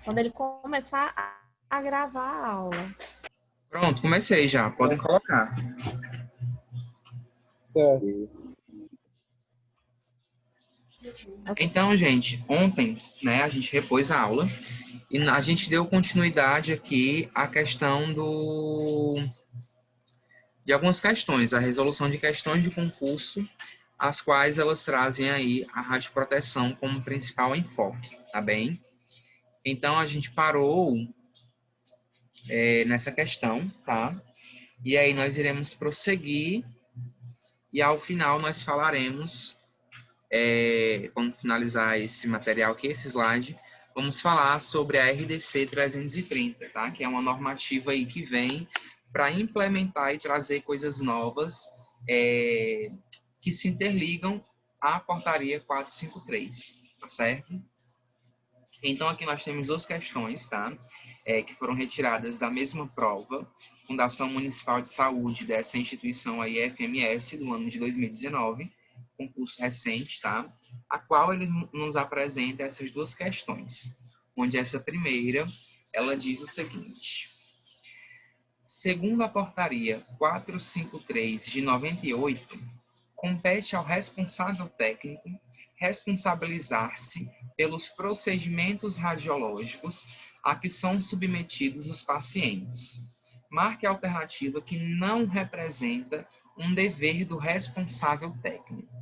Quando ele começar a gravar a aula. Pronto, comecei já. Podem colocar. Certo. Então, gente, ontem, né, a gente repôs a aula e a gente deu continuidade aqui à questão de algumas questões, a resolução de questões de concurso, as quais elas trazem aí a radioproteção como principal enfoque, tá bem? Então, a gente parou nessa questão, tá? E aí nós iremos prosseguir e ao final nós falaremos, quando finalizar esse material aqui, esse slide, vamos falar sobre a RDC 330, tá? Que é uma normativa aí que vem para implementar e trazer coisas novas que se interligam à portaria 453, tá certo? Então, aqui nós temos duas questões, tá? Que foram retiradas da mesma prova, Fundação Municipal de Saúde dessa instituição aí, FMS, do ano de 2019, concurso recente, tá? A qual ele nos apresenta essas duas questões, onde essa primeira, ela diz o seguinte: segundo a portaria 453 de 98, compete ao responsável técnico responsabilizar-se pelos procedimentos radiológicos a que são submetidos os pacientes. Marque a alternativa que não representa um dever do responsável técnico.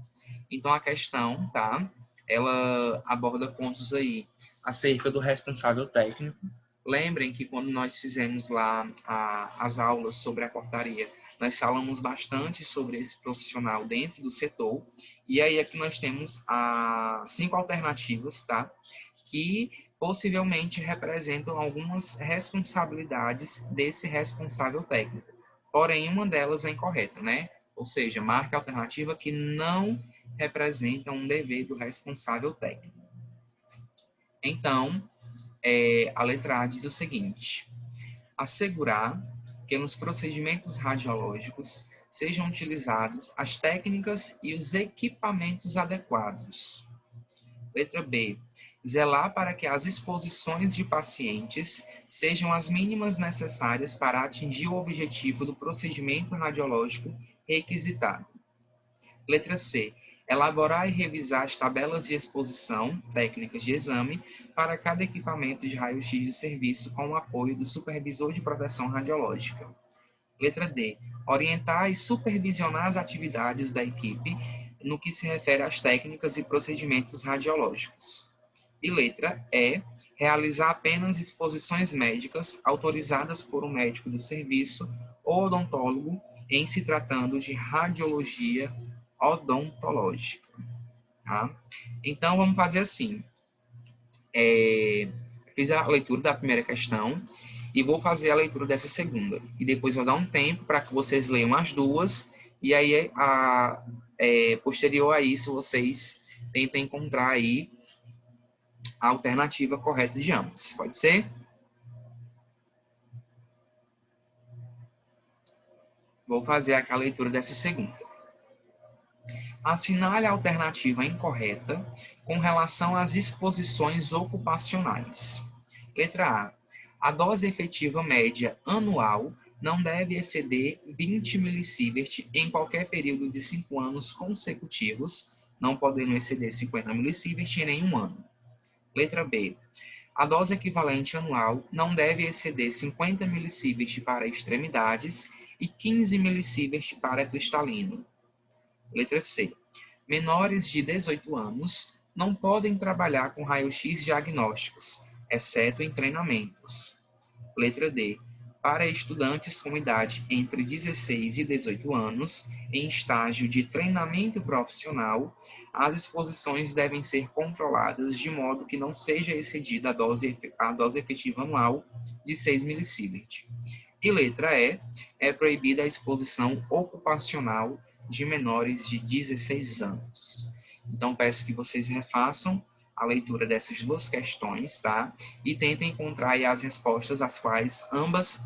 Então, a questão, tá? Ela aborda pontos aí acerca do responsável técnico. Lembrem que quando nós fizemos lá as aulas sobre a portaria, nós falamos bastante sobre esse profissional dentro do setor. E aí aqui nós temos 5 alternativas, tá? Que possivelmente representam algumas responsabilidades desse responsável técnico. Porém, uma delas é incorreta, né? Ou seja, marque a alternativa que não representa um dever do responsável técnico. Então, a letra A diz o seguinte: assegurar que nos procedimentos radiológicos sejam utilizados as técnicas e os equipamentos adequados. Letra B. Zelar para que as exposições de pacientes sejam as mínimas necessárias para atingir o objetivo do procedimento radiológico requisitado. Letra C. Elaborar e revisar as tabelas de exposição, técnicas de exame, para cada equipamento de raio-x de serviço com o apoio do supervisor de proteção radiológica. Letra D. Orientar e supervisionar as atividades da equipe no que se refere às técnicas e procedimentos radiológicos. E letra E. Realizar apenas exposições médicas autorizadas por um médico do serviço ou odontólogo em se tratando de radiologia odontológica. Tá? Então, vamos fazer assim. Fiz a leitura da primeira questão e vou fazer a leitura dessa segunda. E depois vou dar um tempo para que vocês leiam as duas. E aí, posterior a isso, vocês tentem encontrar aí a alternativa correta de ambas. Pode ser? Vou fazer aqui a leitura dessa segunda. Assinale a alternativa incorreta com relação às exposições ocupacionais. Letra A. A dose efetiva média anual não deve exceder 20 milisievert em qualquer período de 5 anos consecutivos, não podendo exceder 50 milisievert em nenhum ano. Letra B. A dose equivalente anual não deve exceder 50 milisievert para extremidades e 15 milisievert para cristalino. Letra C. Menores de 18 anos não podem trabalhar com raio-x diagnósticos, exceto em treinamentos. Letra D. Para estudantes com idade entre 16 e 18 anos, em estágio de treinamento profissional, as exposições devem ser controladas de modo que não seja excedida a dose efetiva anual de 6 milisievert. E letra E. É proibida a exposição ocupacional de menores de 16 anos. Então, peço que vocês refaçam a leitura dessas duas questões, tá? E tentem encontrar aí as respostas, as quais ambas,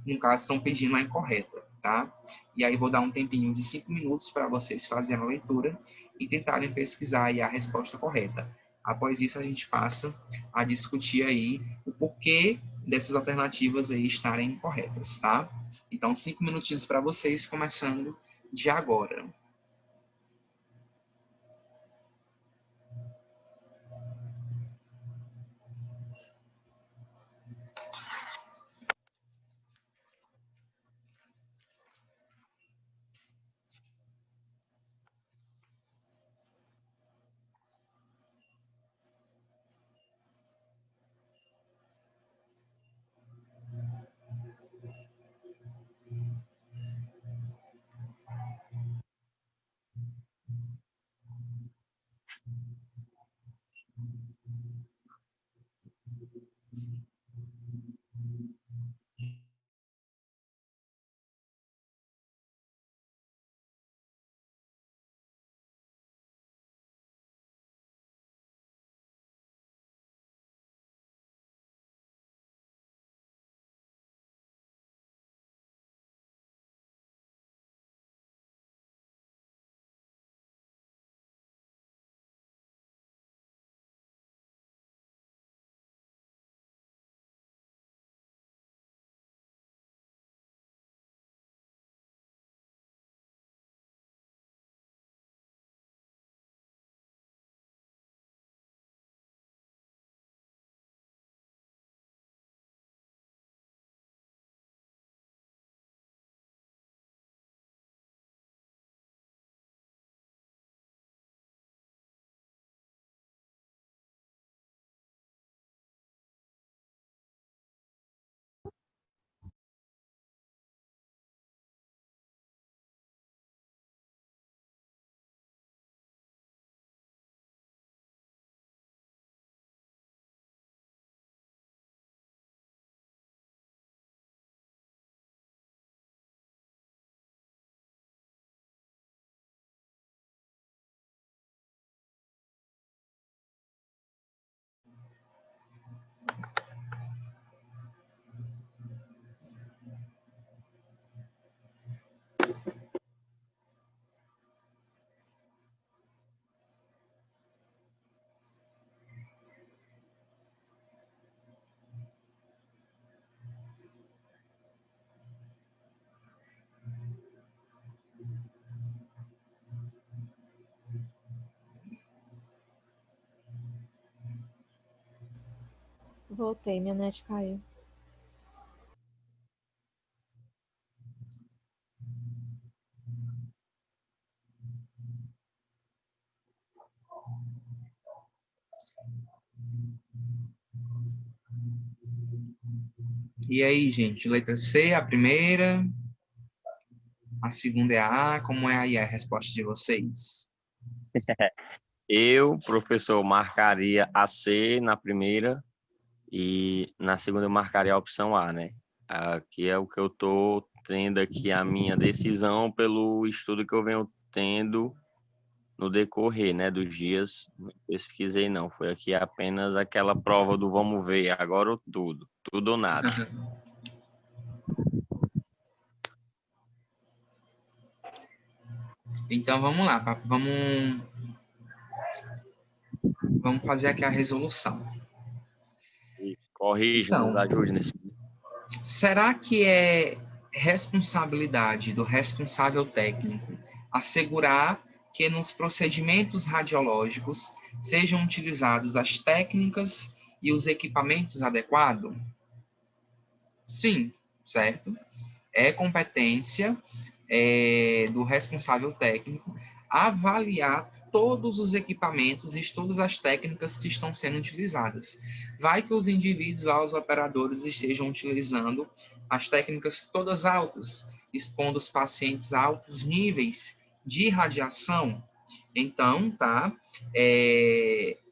no caso, estão pedindo a incorreta, tá? E aí vou dar um tempinho de 5 minutos para vocês fazerem a leitura e tentarem pesquisar aí a resposta correta. Após isso, a gente passa a discutir aí o porquê dessas alternativas aí estarem corretas, tá? Então, 5 minutinhos para vocês, começando de agora. Voltei, minha net caiu. E aí, gente, letra C, a primeira, a segunda é a A, como é aí a resposta de vocês? Eu, professor, marcaria a C na primeira e na segunda eu marcaria a opção A, né? Aqui é o que eu estou tendo aqui a minha decisão pelo estudo que eu venho tendo no decorrer, né, dos dias. Não pesquisei não, foi aqui apenas aquela prova do vamos ver, agora ou tudo ou nada. Então, vamos lá, vamos fazer aqui a resolução. E corrija, nos Então, ajude nesse. será que é responsabilidade do responsável técnico assegurar que nos procedimentos radiológicos sejam utilizados as técnicas e os equipamentos adequados? Sim, certo? É competência do responsável técnico avaliar todos os equipamentos e todas as técnicas que estão sendo utilizadas. Vai que os indivíduos, lá, os operadores, estejam utilizando as técnicas todas altas, expondo os pacientes a altos níveis de radiação. Então,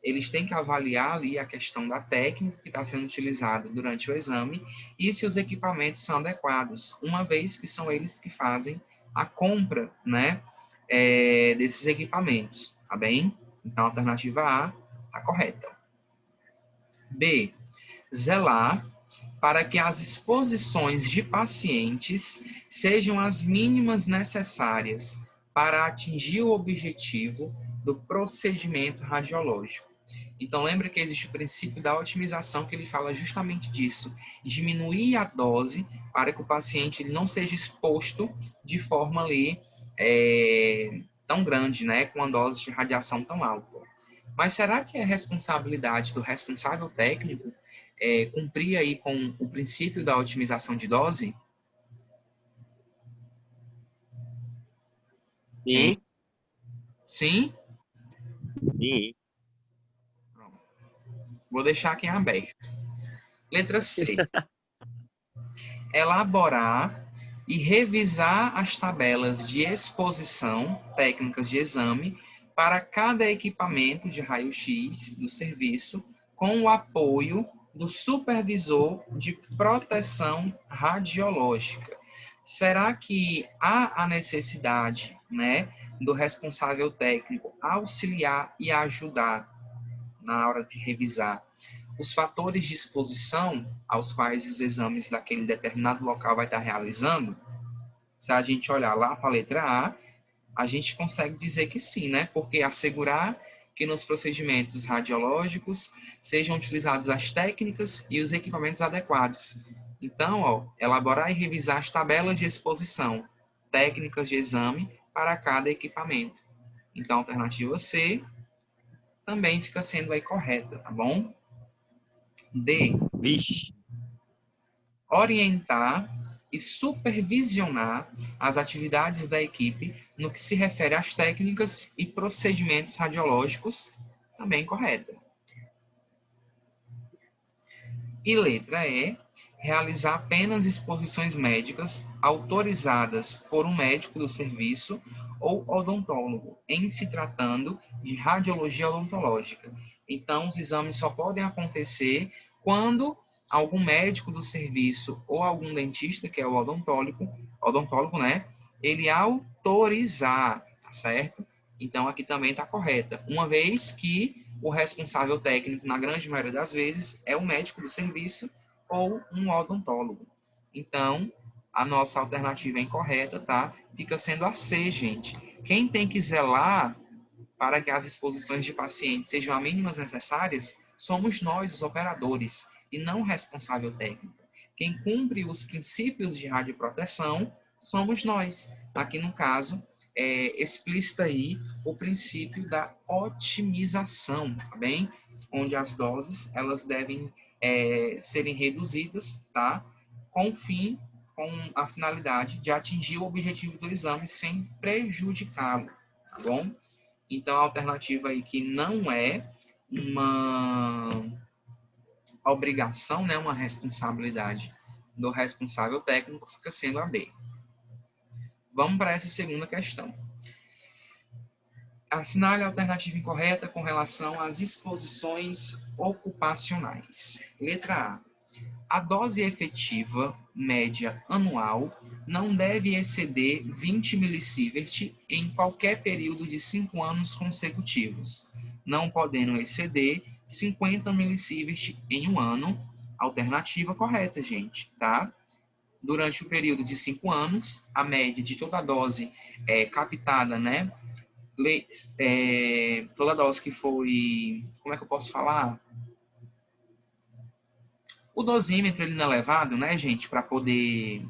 eles têm que avaliar ali a questão da técnica que está sendo utilizada durante o exame e se os equipamentos são adequados, uma vez que são eles que fazem a compra, né, desses equipamentos, tá bem? Então, a alternativa A está correta. B, zelar para que as exposições de pacientes sejam as mínimas necessárias para atingir o objetivo do procedimento radiológico. Então, lembra que existe o princípio da otimização, que ele fala justamente disso. Diminuir a dose para que o paciente ele não seja exposto de forma ali tão grande, né? Com uma dose de radiação tão alta. Mas será que é responsabilidade do responsável técnico cumprir aí com o princípio da otimização de dose? Sim, Sim? sim. Pronto. Vou deixar aqui em aberto. Letra C. Elaborar e revisar as tabelas de exposição técnicas de exame para cada equipamento de raio-x do serviço, com o apoio do supervisor de proteção radiológica. Será que há a necessidade, né, do responsável técnico auxiliar e ajudar na hora de revisar os fatores de exposição aos quais os exames daquele determinado local vai estar realizando? Se a gente olhar lá para a letra A gente consegue dizer que sim, né? Porque assegurar que nos procedimentos radiológicos sejam utilizadas as técnicas e os equipamentos adequados. Então, elaborar e revisar as tabelas de exposição, técnicas de exame para cada equipamento. Então, a alternativa C também fica sendo aí correta, tá bom? D. Vixe. Orientar e supervisionar as atividades da equipe no que se refere às técnicas e procedimentos radiológicos, também correta. E letra E, realizar apenas exposições médicas autorizadas por um médico do serviço ou odontólogo, em se tratando de radiologia odontológica. Então, os exames só podem acontecer quando algum médico do serviço ou algum dentista, que é o odontólogo, né, ele autorizar, tá certo? Então, aqui também está correta. Uma vez que o responsável técnico, na grande maioria das vezes, é o médico do serviço ou um odontólogo. Então, a nossa alternativa é incorreta, tá? Fica sendo a C, gente. Quem tem que zelar para que as exposições de pacientes sejam as mínimas necessárias somos nós, os operadores, e não o responsável técnico. Quem cumpre os princípios de radioproteção somos nós. Aqui, no caso, explícita aí o princípio da otimização, tá bem? Onde as doses, elas devem serem reduzidas, tá? Com a finalidade de atingir o objetivo do exame sem prejudicá-lo, tá bom? Então, a alternativa aí que não é uma obrigação, né, uma responsabilidade do responsável técnico, fica sendo a B. Vamos para essa segunda questão. Assinale a alternativa incorreta com relação às exposições ocupacionais. Letra A. A dose efetiva média anual não deve exceder 20 milisievert em qualquer período de 5 anos consecutivos, não podendo exceder 50 milisievert em um ano. Alternativa correta, gente, tá? Durante o período de 5 anos, a média de toda a dose captada, né? Toda a dose que foi, como é que eu posso falar? O dosímetro ele não é levado, né, gente, para poder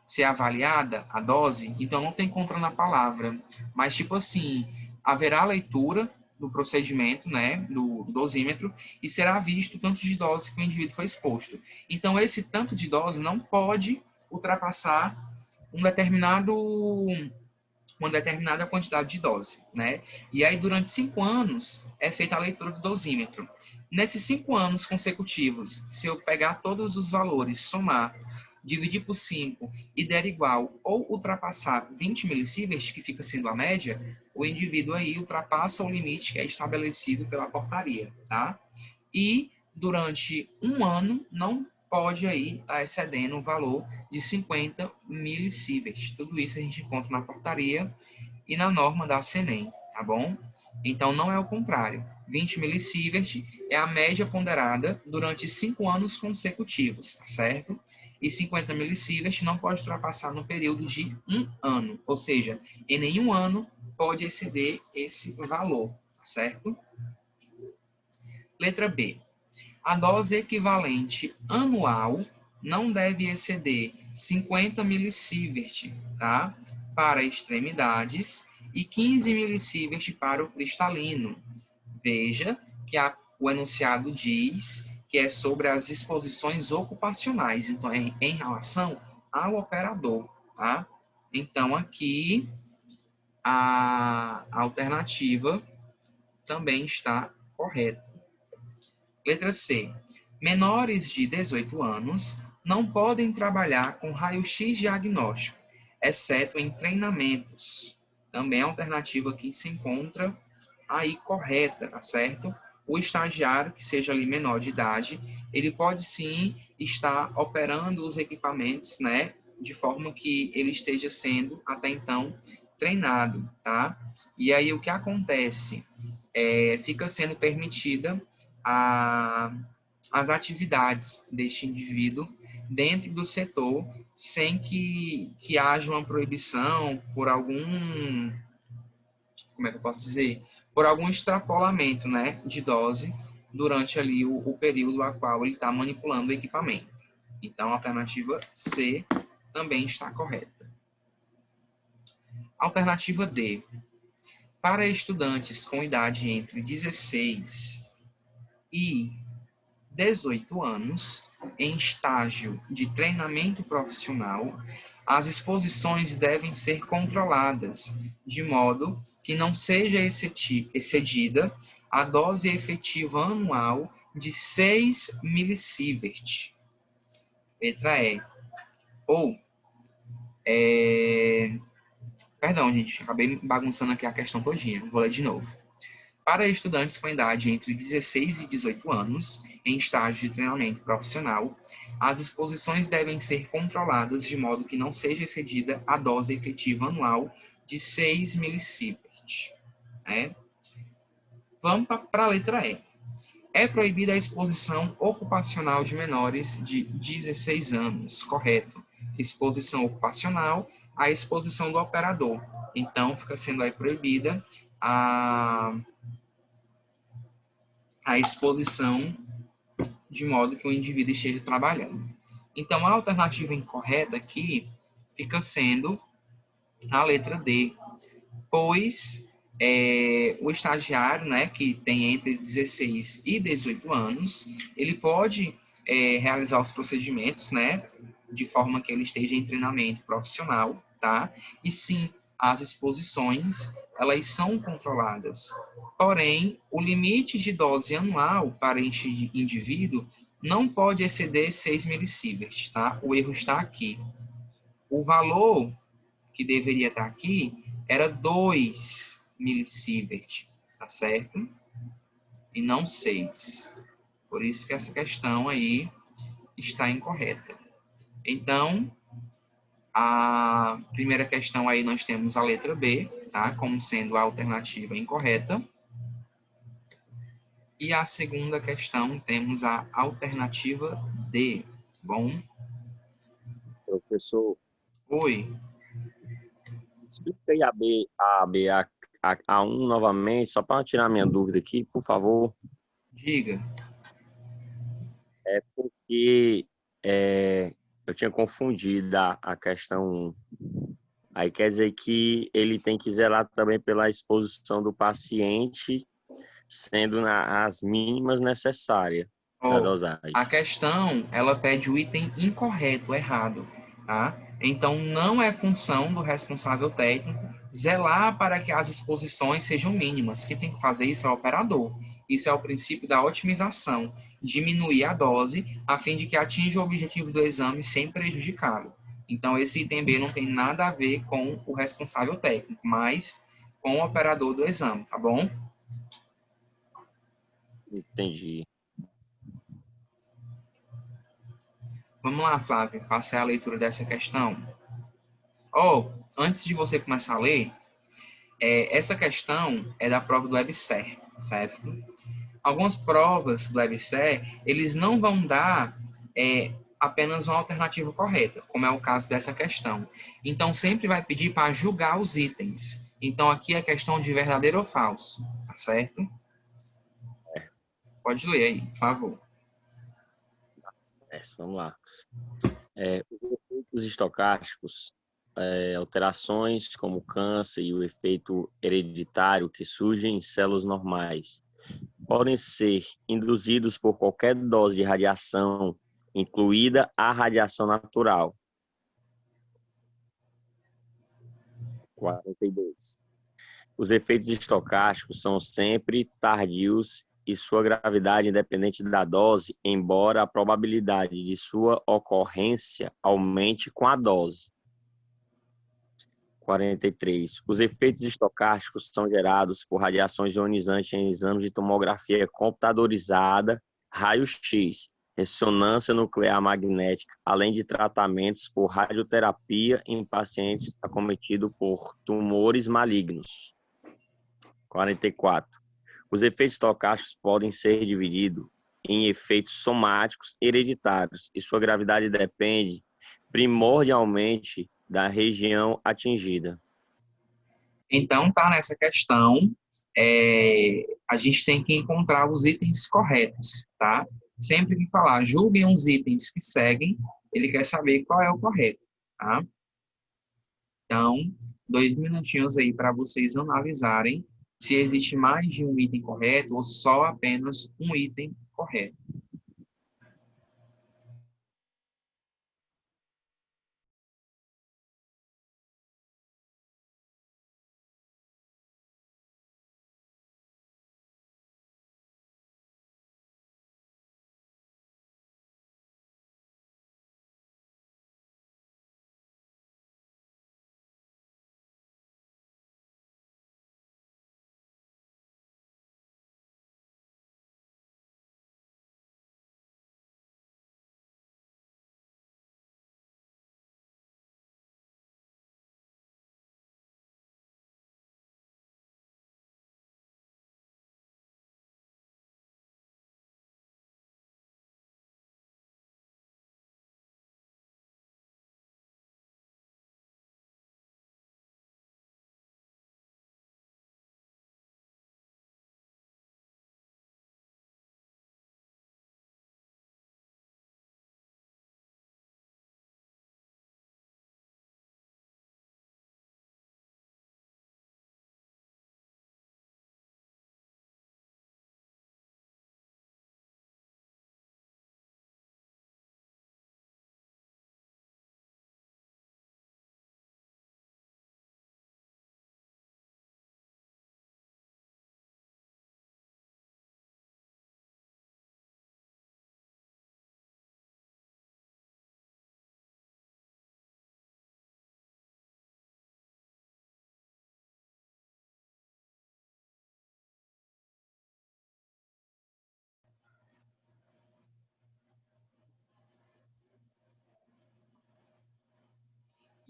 ser avaliada a dose, então não tem contra na palavra. Mas, tipo assim, haverá leitura do procedimento, né, do dosímetro, e será visto o tanto de dose que o indivíduo foi exposto. Então, esse tanto de dose não pode ultrapassar uma determinada quantidade de dose, né? E aí, durante 5 anos, é feita a leitura do dosímetro. Nesses 5 anos consecutivos, se eu pegar todos os valores, somar, dividir por 5 e der igual ou ultrapassar 20 milisievert, que fica sendo a média, o indivíduo aí ultrapassa o limite que é estabelecido pela portaria, tá? E durante um ano não pode aí estar excedendo o valor de 50 milisievert. Tudo isso a gente encontra na portaria e na norma da CNEM, tá bom? Então, não é o contrário. 20 milisievert é a média ponderada durante 5 anos consecutivos, tá certo? E 50 milisievert não pode ultrapassar no período de um ano, ou seja, em nenhum ano pode exceder esse valor, tá certo? Letra B. A dose equivalente anual não deve exceder 50 milisievert, tá? Para extremidades e 15 milisievert para o cristalino. Veja que o enunciado diz que é sobre as exposições ocupacionais, então é em relação ao operador, tá? Então aqui a alternativa também está correta. Letra C. Menores de 18 anos não podem trabalhar com raio-x diagnóstico, exceto em treinamentos. Também a alternativa que se encontra aí correta, tá certo? O estagiário que seja ali menor de idade, ele pode sim estar operando os equipamentos, né, de forma que ele esteja sendo até então treinado, tá? E aí o que acontece? Fica sendo permitida as atividades deste indivíduo dentro do setor sem que haja uma proibição por algum, como é que eu posso dizer? Por algum extrapolamento, né, de dose durante ali o período a qual ele está manipulando o equipamento. Então, a alternativa C também está correta. Alternativa D. Para estudantes com idade entre 16 e 18 anos, em estágio de treinamento profissional, as exposições devem ser controladas, de modo que não seja excedida a dose efetiva anual de 6 milisievert. Letra E. Ou, perdão, gente, acabei bagunçando aqui a questão todinha, vou ler de novo. Para estudantes com idade entre 16 e 18 anos, em estágio de treinamento profissional, as exposições devem ser controladas de modo que não seja excedida a dose efetiva anual de 6 milisievert. Vamos para a letra E. É proibida a exposição ocupacional de menores de 16 anos, correto? Exposição ocupacional, a exposição do operador. Então, fica sendo aí proibida a exposição de modo que o indivíduo esteja trabalhando. Então, a alternativa incorreta aqui fica sendo a letra D, pois o estagiário, né, que tem entre 16 e 18 anos, ele pode realizar os procedimentos, né, de forma que ele esteja em treinamento profissional, tá? E sim, as exposições, elas são controladas. Porém, o limite de dose anual para este indivíduo não pode exceder 6 milisievert, tá? O erro está aqui. O valor que deveria estar aqui era 2 milisievert, tá certo? E não 6. Por isso que essa questão aí está incorreta. Então, a primeira questão aí nós temos a letra B, tá? Como sendo a alternativa incorreta. E a segunda questão temos a alternativa D. Bom? Professor, Oi. explica aí a 1 novamente, só para tirar minha dúvida aqui, por favor. Diga. É porque eu tinha confundido a questão 1. Aí quer dizer que ele tem que zelar também pela exposição do paciente, sendo as mínimas necessárias da dosagem. A questão, ela pede o item incorreto, errado, tá? Então, não é função do responsável técnico zelar para que as exposições sejam mínimas. Quem tem que fazer isso é o operador. Isso é o princípio da otimização, diminuir a dose a fim de que atinja o objetivo do exame sem prejudicá-lo. Então, esse item B não tem nada a ver com o responsável técnico, mas com o operador do exame, tá bom? Entendi. Vamos lá, Flávio, faça a leitura dessa questão. Antes de você começar a ler, essa questão é da prova do WebSer, certo? Algumas provas do WebSer, eles não vão dar apenas uma alternativa correta, como é o caso dessa questão. Então, sempre vai pedir para julgar os itens. Então, aqui é questão de verdadeiro ou falso, tá certo? Pode ler aí, por favor. Vamos lá. Os efeitos estocásticos, alterações como o câncer e o efeito hereditário que surgem em células normais, podem ser induzidos por qualquer dose de radiação, incluída a radiação natural. 42. Os efeitos estocásticos são sempre tardios e sua gravidade independente da dose, embora a probabilidade de sua ocorrência aumente com a dose. 43. Os efeitos estocásticos são gerados por radiações ionizantes em exames de tomografia computadorizada, raio-x, ressonância nuclear magnética, além de tratamentos por radioterapia em pacientes acometidos por tumores malignos. 44. Os efeitos estocásticos podem ser divididos em efeitos somáticos hereditários e sua gravidade depende primordialmente da região atingida. Então, tá nessa questão, a gente tem que encontrar os itens corretos, tá? Sempre que falar, julguem os itens que seguem, ele quer saber qual é o correto, tá? Então, 2 minutinhos aí para vocês analisarem se existe mais de um item correto ou só apenas um item correto.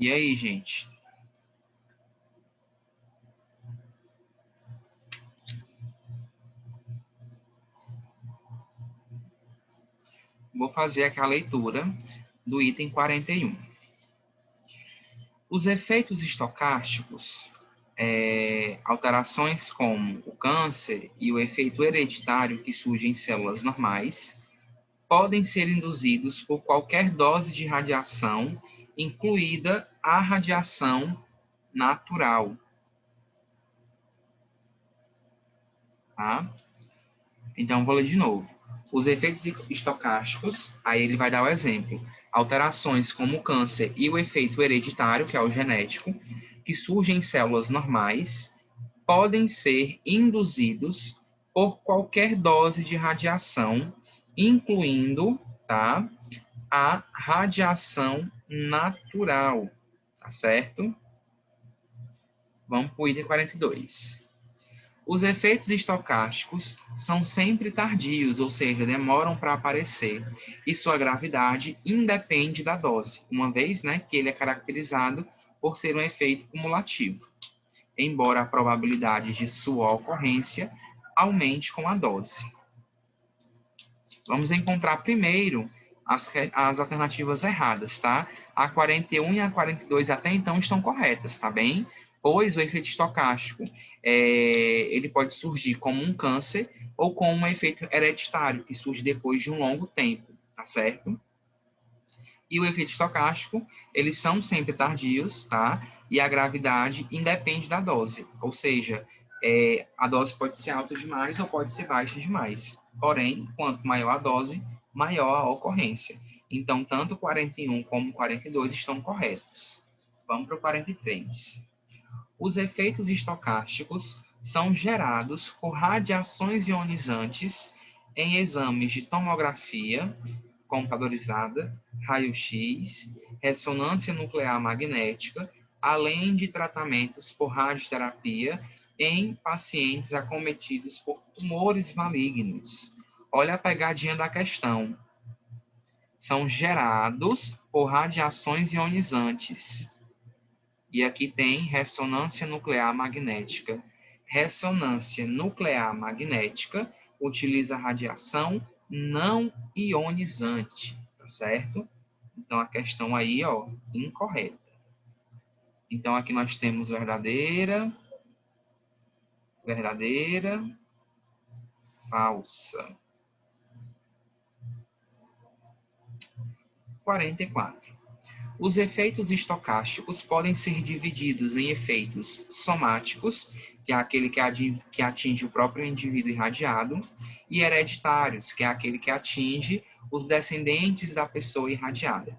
E aí, gente? Vou fazer aqui a leitura do item 41. Os efeitos estocásticos, alterações como o câncer e o efeito hereditário que surge em células normais, podem ser induzidos por qualquer dose de radiação, incluída a radiação natural. Tá? Então, vou ler de novo. Os efeitos estocásticos, aí ele vai dar o exemplo. Alterações como o câncer e o efeito hereditário, que é o genético, que surgem em células normais, podem ser induzidos por qualquer dose de radiação, incluindo, tá, a radiação natural, tá certo? Vamos para o item 42. Os efeitos estocásticos são sempre tardios, ou seja, demoram para aparecer, e sua gravidade independe da dose, uma vez, né, que ele é caracterizado por ser um efeito cumulativo, embora a probabilidade de sua ocorrência aumente com a dose. Vamos encontrar primeiro as alternativas erradas, tá? A 41 e a 42 até então estão corretas, tá bem? pois o efeito estocástico ele pode surgir como um câncer ou como um efeito hereditário, que surge depois de um longo tempo, tá certo? E o efeito estocástico, eles são sempre tardios, tá? E a gravidade independe da dose, ou seja, a dose pode ser alta demais ou pode ser baixa demais. Porém, quanto maior a dose, maior a ocorrência. Então, tanto 41 como 42 estão corretos. Vamos para o 43. Os efeitos estocásticos são gerados por radiações ionizantes em exames de tomografia computadorizada, raio-x, ressonância nuclear magnética, além de tratamentos por radioterapia em pacientes acometidos por tumores malignos. Olha a pegadinha da questão. São gerados por radiações ionizantes. E aqui tem ressonância nuclear magnética. Ressonância nuclear magnética utiliza radiação não ionizante, tá certo? Então, a questão aí, ó, incorreta. Então, aqui nós temos verdadeira, verdadeira, falsa. 44. Os efeitos estocásticos podem ser divididos em efeitos somáticos, que é aquele que atinge o próprio indivíduo irradiado, e hereditários, que é aquele que atinge os descendentes da pessoa irradiada.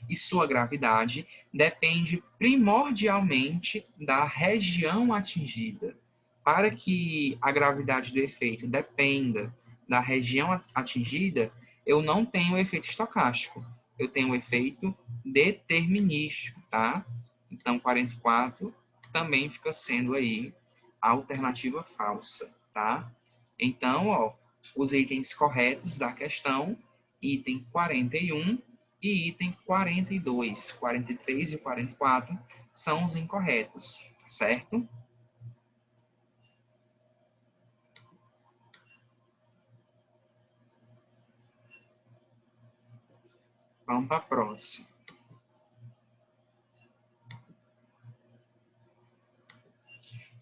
E sua gravidade depende primordialmente da região atingida. Para que a gravidade do efeito dependa da região atingida, eu não tenho efeito estocástico. Eu tenho um efeito determinístico, tá? Então, 44 também fica sendo aí a alternativa falsa, tá? Então, ó, os itens corretos da questão, item 41 e item 42. 43 e 44 são os incorretos, certo? Vamos para a próxima.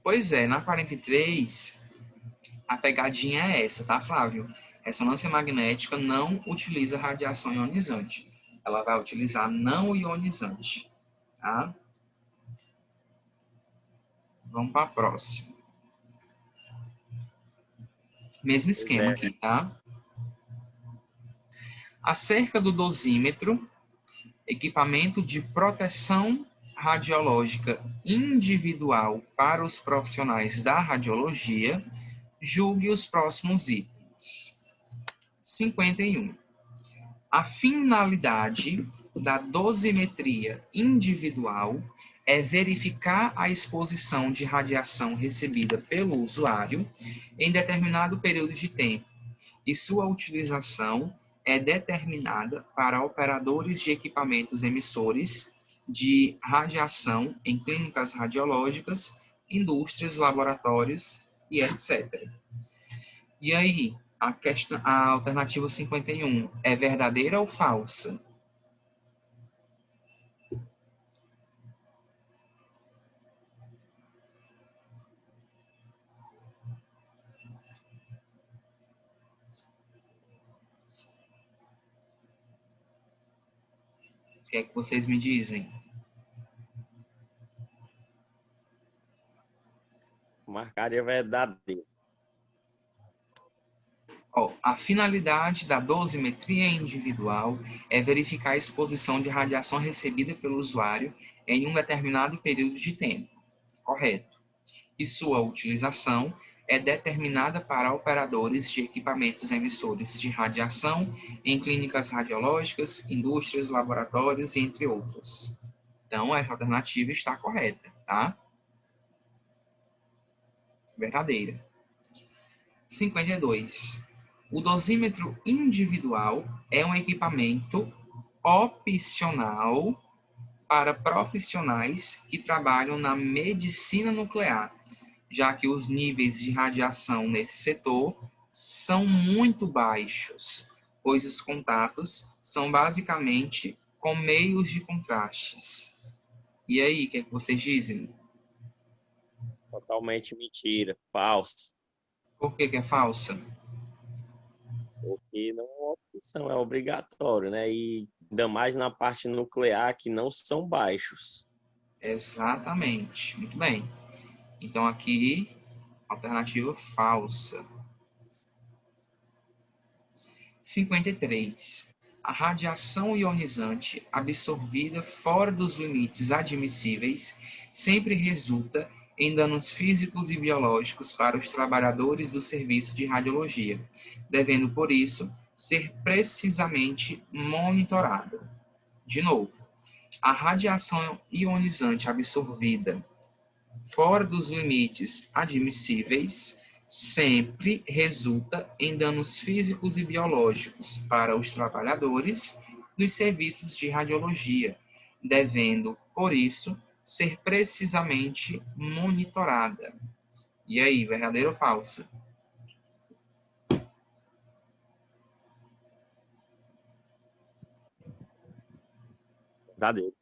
Pois é, na 43, a pegadinha é essa, tá, Flávio? Ressonância magnética não utiliza radiação ionizante. Ela vai utilizar não ionizante, tá? Vamos para a próxima. Mesmo esquema aqui, tá? Acerca do dosímetro, equipamento de proteção radiológica individual para os profissionais da radiologia, julgue os próximos itens. 51. A finalidade da dosimetria individual é verificar a exposição de radiação recebida pelo usuário em determinado período de tempo, e sua utilização é determinada para operadores de equipamentos emissores de radiação em clínicas radiológicas, indústrias, laboratórios e etc. E aí, a alternativa 51 é verdadeira ou falsa? O que é que vocês me dizem? Marcaria verdadeira. A finalidade da dosimetria individual é verificar a exposição de radiação recebida pelo usuário em um determinado período de tempo. Correto. E sua utilização é determinada para operadores de equipamentos emissores de radiação em clínicas radiológicas, indústrias, laboratórios, entre outras. Então, essa alternativa está correta, tá? Verdadeira. 52. O dosímetro individual é um equipamento opcional para profissionais que trabalham na medicina nuclear, já que os níveis de radiação nesse setor são muito baixos, pois os contatos são basicamente com meios de contrastes. E aí, o que é que vocês dizem? Totalmente mentira, falso. Por que que é falsa? Porque não é uma opção, é obrigatório, né? E ainda mais na parte nuclear, que não são baixos. Exatamente. Muito bem. Então aqui, alternativa falsa. 53. A radiação ionizante absorvida fora dos limites admissíveis sempre resulta em danos físicos e biológicos para os trabalhadores do serviço de radiologia, devendo, por isso, ser precisamente monitorada. De novo, a radiação ionizante absorvida fora dos limites admissíveis sempre resulta em danos físicos e biológicos para os trabalhadores dos serviços de radiologia, devendo, por isso, ser precisamente monitorada. E aí, verdadeiro ou falsa? Verdadeiro.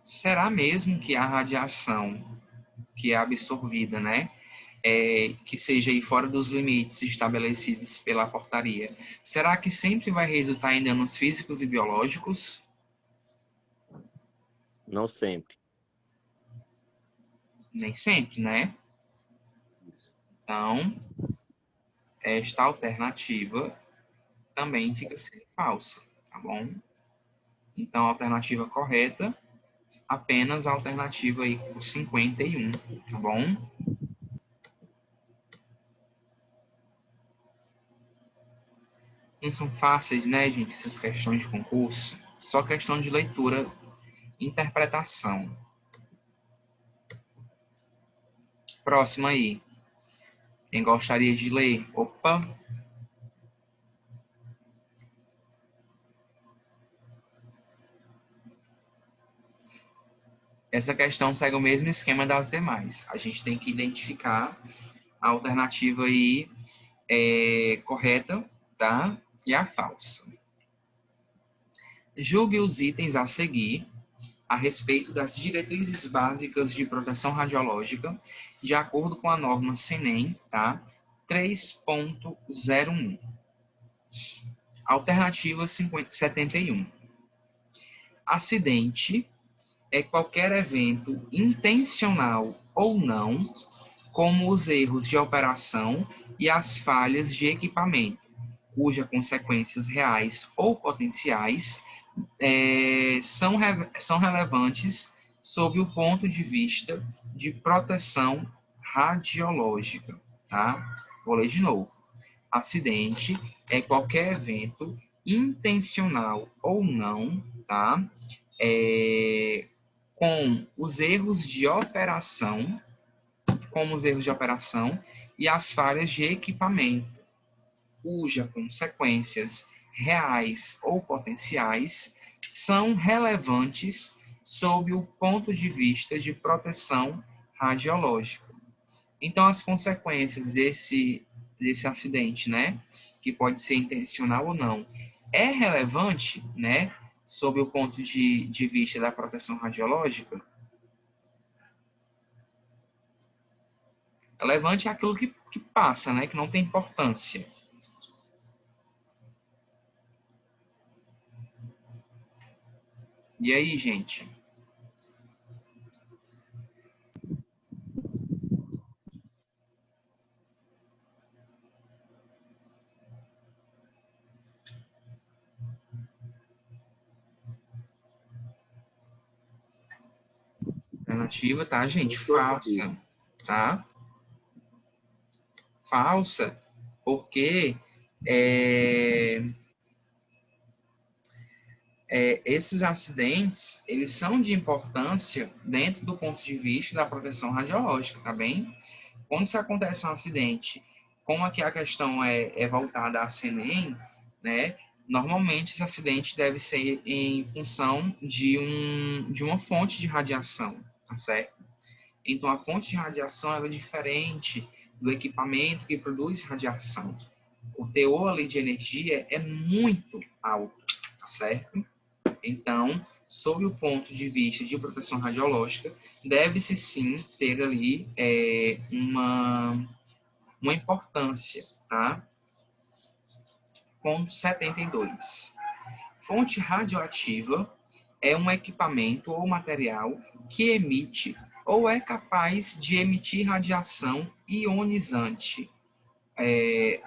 Será mesmo que a radiação que é absorvida, né, que seja aí fora dos limites estabelecidos pela portaria, será que sempre vai resultar em danos físicos e biológicos? Não sempre. Nem sempre, né? Então, esta alternativa também fica sendo falsa, tá bom? Então, a alternativa correta, apenas a alternativa aí por 51, tá bom? Não são fáceis, né, gente, essas questões de concurso. Só questão de leitura e interpretação. Próxima aí. Quem gostaria de ler? Opa! Essa questão segue o mesmo esquema das demais. A gente tem que identificar a alternativa aí correta, tá? E a falsa. Julgue os itens a seguir a respeito das diretrizes básicas de proteção radiológica, de acordo com a norma CENEM, tá? 3.01. Alternativa 71. Acidente é qualquer evento intencional ou não, como os erros de operação e as falhas de equipamento, cujas consequências reais ou potenciais são relevantes sob o ponto de vista de proteção radiológica, tá? Vou ler de novo. Acidente é qualquer evento intencional ou não, tá? Com os erros de operação, como os erros de operação e as falhas de equipamento, cujas consequências reais ou potenciais são relevantes sob o ponto de vista de proteção radiológica. Então, as consequências desse acidente, né, que pode ser intencional ou não, é relevante, né, sob o ponto de vista da proteção radiológica? Relevante é aquilo que passa, né, que não tem importância. E aí, gente? Alternativa, tá, gente? Falsa, tá? Falsa, porque esses acidentes, eles são de importância dentro do ponto de vista da proteção radiológica, tá bem? Quando se acontece um acidente, como aqui a questão é voltada à CNEM, né? Normalmente esse acidente deve ser em função de uma fonte de radiação, tá certo? Então a fonte de radiação ela é diferente do equipamento que produz radiação. o teor ali de energia é muito alto, tá certo? Então, sob o ponto de vista de proteção radiológica, deve-se sim ter ali uma importância, tá? Ponto 72. Fonte radioativa é um equipamento ou material que emite ou é capaz de emitir radiação ionizante,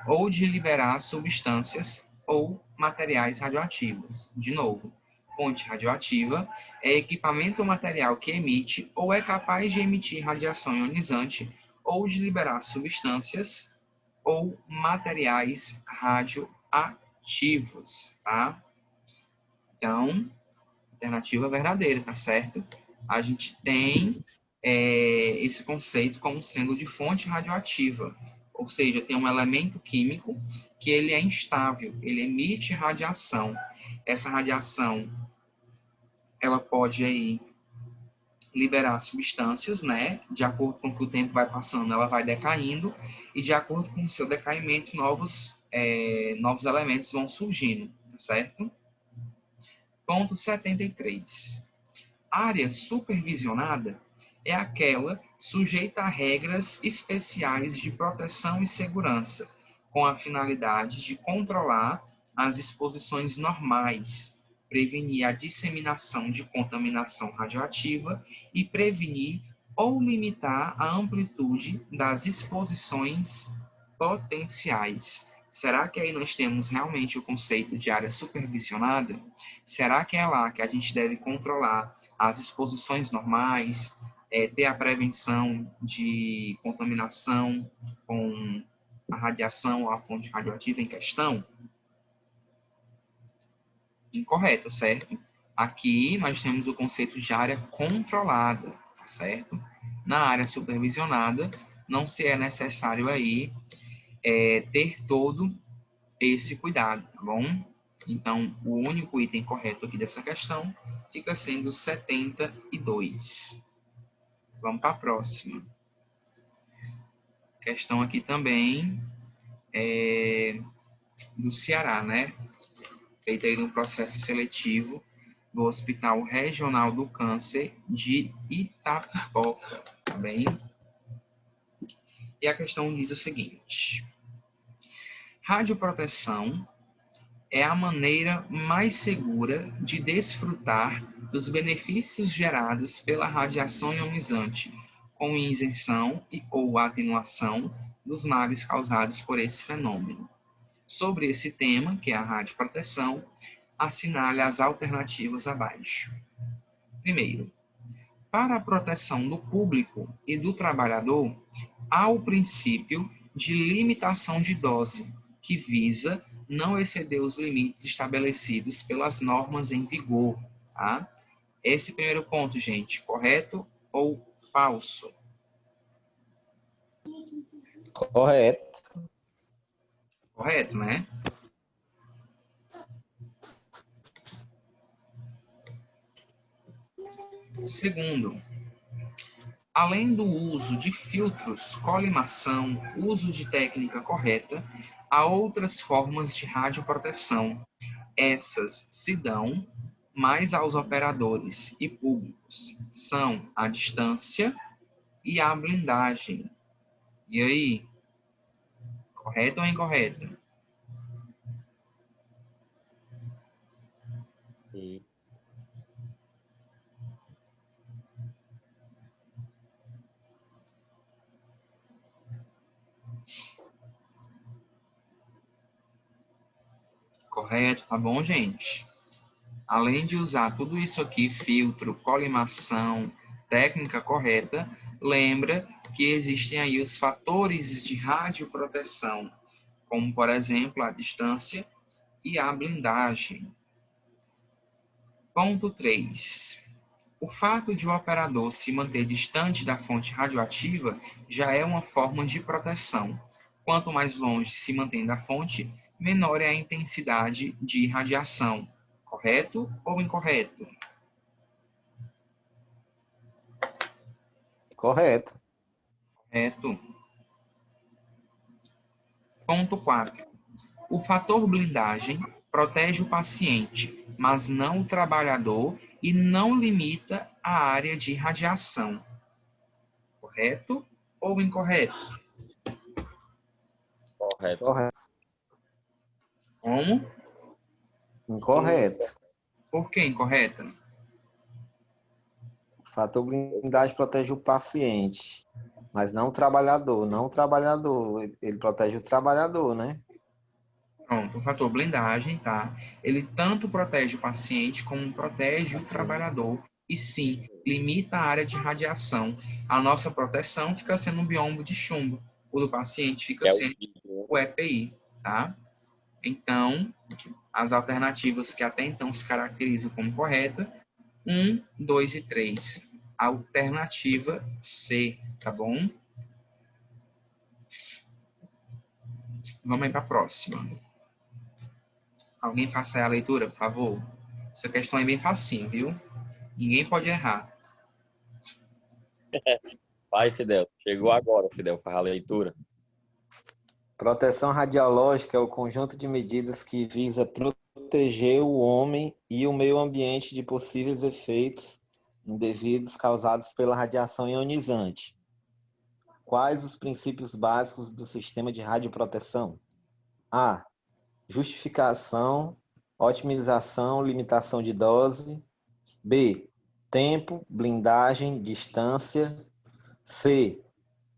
ou de liberar substâncias ou materiais radioativos. De novo, fonte radioativa é equipamento ou material que emite ou é capaz de emitir radiação ionizante ou de liberar substâncias ou materiais radioativos, tá? Então, alternativa verdadeira, tá certo? A gente tem esse conceito como sendo de fonte radioativa, ou seja, tem um elemento químico que ele é instável, ele emite radiação. Essa radiação, ela pode aí liberar substâncias, né? De acordo com que o tempo vai passando, ela vai decaindo e de acordo com o seu decaimento, novos elementos vão surgindo, tá certo? Ponto 73. Área supervisionada é aquela sujeita a regras especiais de proteção e segurança, com a finalidade de controlar as exposições normais, prevenir a disseminação de contaminação radioativa e prevenir ou limitar a amplitude das exposições potenciais. Será que aí nós temos realmente o conceito de área supervisionada? Será que é lá que a gente deve controlar as exposições normais, ter a prevenção de contaminação com a radiação ou a fonte radioativa em questão? Incorreto, certo? Aqui nós temos o conceito de área controlada, tá certo? Na área supervisionada, não se é necessário aí ter todo esse cuidado, tá bom? Então, o único item correto aqui dessa questão fica sendo 72. Vamos para a próxima. Questão aqui também do Ceará, né? Feita aí no processo seletivo do Hospital Regional do Câncer de Itapipoca, tá bem? E a questão diz o seguinte: radioproteção é a maneira mais segura de desfrutar dos benefícios gerados pela radiação ionizante, com isenção ou atenuação dos males causados por esse fenômeno. Sobre esse tema, que é a radioproteção, assinale as alternativas abaixo. Primeiro, para a proteção do público e do trabalhador, há o princípio de limitação de dose, que visa não exceder os limites estabelecidos pelas normas em vigor, tá? Esse primeiro ponto, gente, correto ou falso? Correto. Correto, né? Segundo, além do uso de filtros, colimação, uso de técnica correta, há outras formas de radioproteção. Essas se dão mais aos operadores e públicos. São a distância e a blindagem. E aí? Correto ou incorreto? Sim. Correto, tá bom, gente? Além de usar tudo isso aqui, filtro, colimação, técnica correta, lembra que existem aí os fatores de radioproteção, como, por exemplo, a distância e a blindagem. Ponto 3. O fato de o operador se manter distante da fonte radioativa já é uma forma de proteção. Quanto mais longe se mantém da fonte, menor é a intensidade de radiação. Correto ou incorreto? Correto. Correto. Ponto 4. O fator blindagem protege o paciente, mas não o trabalhador e não limita a área de radiação. Correto ou incorreto? Correto. Correto. Como? Incorreto. Por que incorreta? O fator blindagem protege o paciente, mas não o trabalhador. Não o trabalhador. Ele protege o trabalhador, né? Pronto, o fator blindagem, tá? Ele tanto protege o paciente como protege o trabalhador. E sim, limita a área de radiação. A nossa proteção fica sendo um biombo de chumbo. O do paciente fica Que é o sendo o EPI, tá? Então, as alternativas que até então se caracterizam como correta, 1, 2 e 3. Alternativa C, tá bom? Vamos aí para a próxima. Alguém faça aí a leitura, por favor? Essa questão é bem facinho, viu? Ninguém pode errar. Vai, Fidel. Chegou agora, Fidel, faz a leitura. Proteção radiológica é o conjunto de medidas que visa proteger o homem e o meio ambiente de possíveis efeitos indevidos causados pela radiação ionizante. Quais os princípios básicos do sistema de radioproteção? A. Justificação, otimização, limitação de dose. B. Tempo, blindagem, distância. C.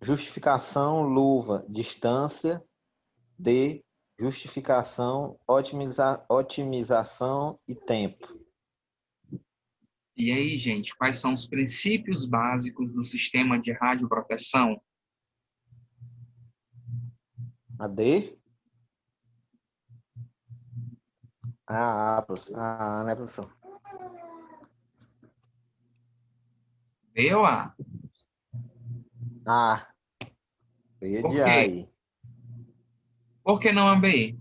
Justificação, luva, distância. D. Justificação, otimização e tempo. E aí, gente, quais são os princípios básicos do sistema de radioproteção? A D? Né, professor? B ou A? A. Eu ia Por de A quê? aí. Por que não a B?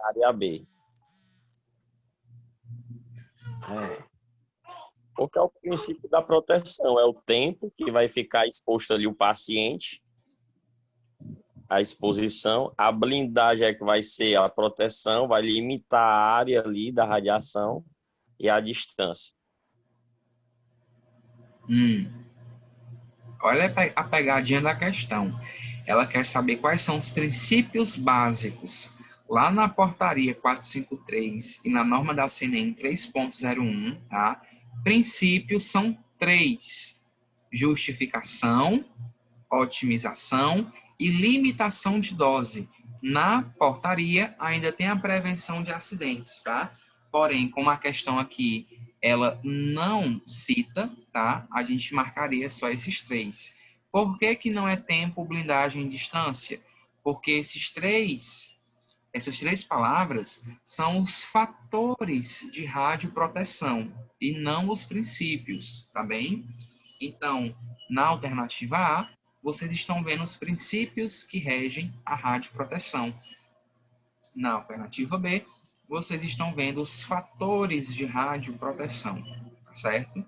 Área B. Porque é o princípio da proteção, é o tempo que vai ficar exposto ali o paciente, a exposição, a blindagem é que vai ser a proteção, vai limitar a área ali da radiação e a distância. Olha a pegadinha da questão. Ela quer saber quais são os princípios básicos. Lá na portaria 453 e na norma da CNEM 3.01, tá? Princípios são 3: justificação, otimização e limitação de dose. Na portaria ainda tem a prevenção de acidentes, tá? Porém, como a questão aqui ela não cita, tá? A gente marcaria só esses 3. Por que que não é tempo, blindagem e distância? Porque essas três palavras são os fatores de radioproteção e não os princípios, tá bem? Então, na alternativa A, vocês estão vendo os princípios que regem a radioproteção. Na alternativa B, vocês estão vendo os fatores de radioproteção, tá certo?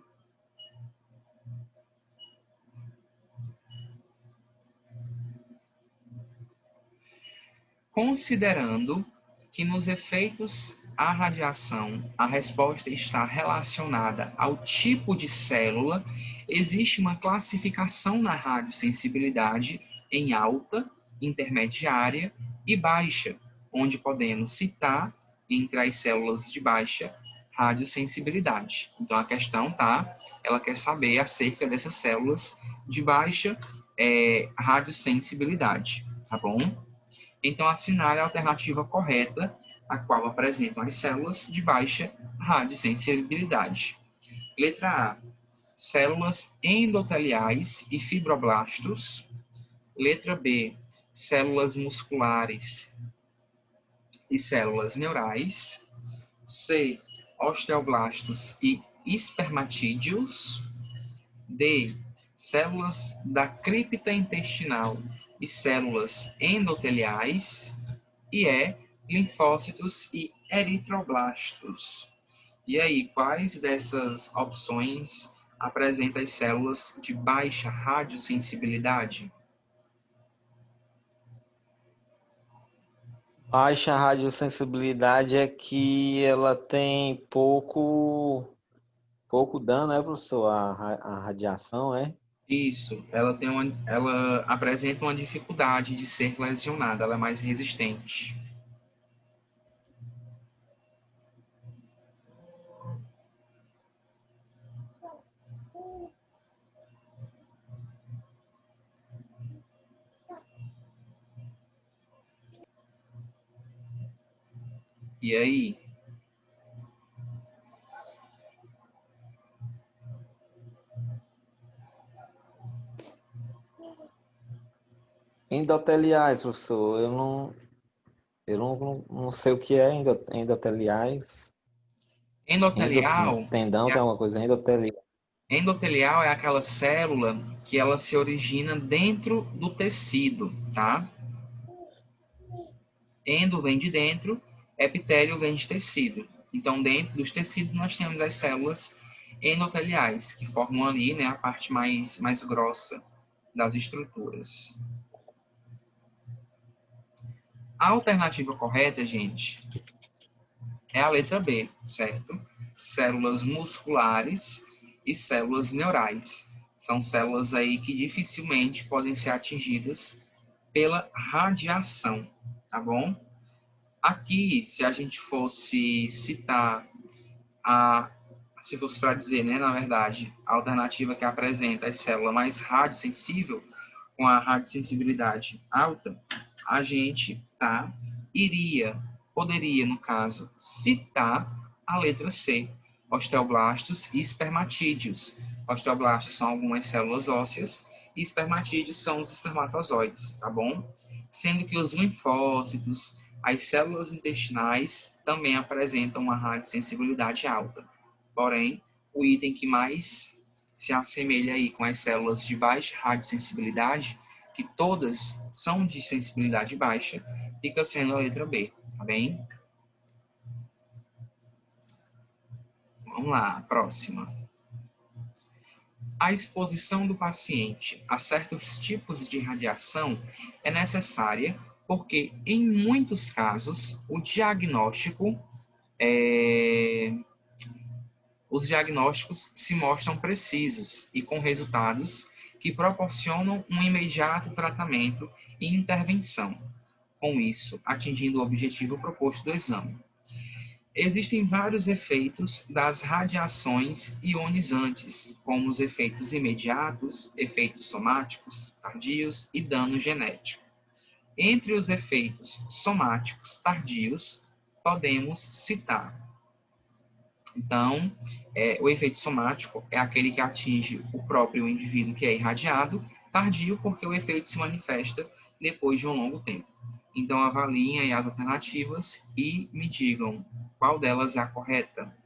Considerando que nos efeitos à radiação a resposta está relacionada ao tipo de célula, existe uma classificação na radiosensibilidade em alta, intermediária e baixa, onde podemos citar entre as células de baixa radiosensibilidade. Então a questão ela quer saber acerca dessas células de baixa radiosensibilidade, tá bom? Então, assinale a alternativa correta, a qual apresentam as células de baixa radiosensibilidade. Letra A, células endoteliais e fibroblastos. Letra B, células musculares e células neurais. C, osteoblastos e espermatídeos. D, células da cripta intestinal e células endoteliais. E linfócitos e eritroblastos. E aí, quais dessas opções apresentam as células de baixa radiosensibilidade? Baixa radiosensibilidade é que ela tem pouco dano, é, professor? A radiação, é? Isso, ela apresenta uma dificuldade de ser lesionada, ela é mais resistente. E aí? Endoteliais, professor, não sei o que é endoteliais. Endotelial Tendão, tem alguma coisa endotelial. Endotelial é aquela célula que ela se origina dentro do tecido, tá? Endo vem de dentro, epitélio vem de tecido. Então, dentro dos tecidos, nós temos as células endoteliais, que formam ali, né, a parte mais grossa das estruturas. A alternativa correta, gente, é a letra B, certo? Células musculares e células neurais. São células aí que dificilmente podem ser atingidas pela radiação, tá bom? Aqui, se a gente fosse citar se fosse para dizer, né, na verdade, a alternativa que apresenta a célula mais radiosensível, com a radiosensibilidade alta, a gente, poderia, no caso, citar a letra C, osteoblastos e espermatídeos. Osteoblastos são algumas células ósseas e espermatídeos são os espermatozoides, tá bom? Sendo que os linfócitos, as células intestinais também apresentam uma radiosensibilidade alta. Porém, o item que mais se assemelha aí com as células de baixa radiosensibilidade, que todas são de sensibilidade baixa, fica sendo a letra B, tá bem? Vamos lá, próxima. A exposição do paciente a certos tipos de radiação é necessária porque, em muitos casos, os diagnósticos se mostram precisos e com resultados que proporcionam um imediato tratamento e intervenção, com isso, atingindo o objetivo proposto do exame. Existem vários efeitos das radiações ionizantes, como os efeitos imediatos, efeitos somáticos tardios e dano genético. Entre os efeitos somáticos tardios, podemos citar. Então, o efeito somático é aquele que atinge o próprio indivíduo que é irradiado, tardio porque o efeito se manifesta depois de um longo tempo. Então, avaliem aí as alternativas e me digam qual delas é a correta.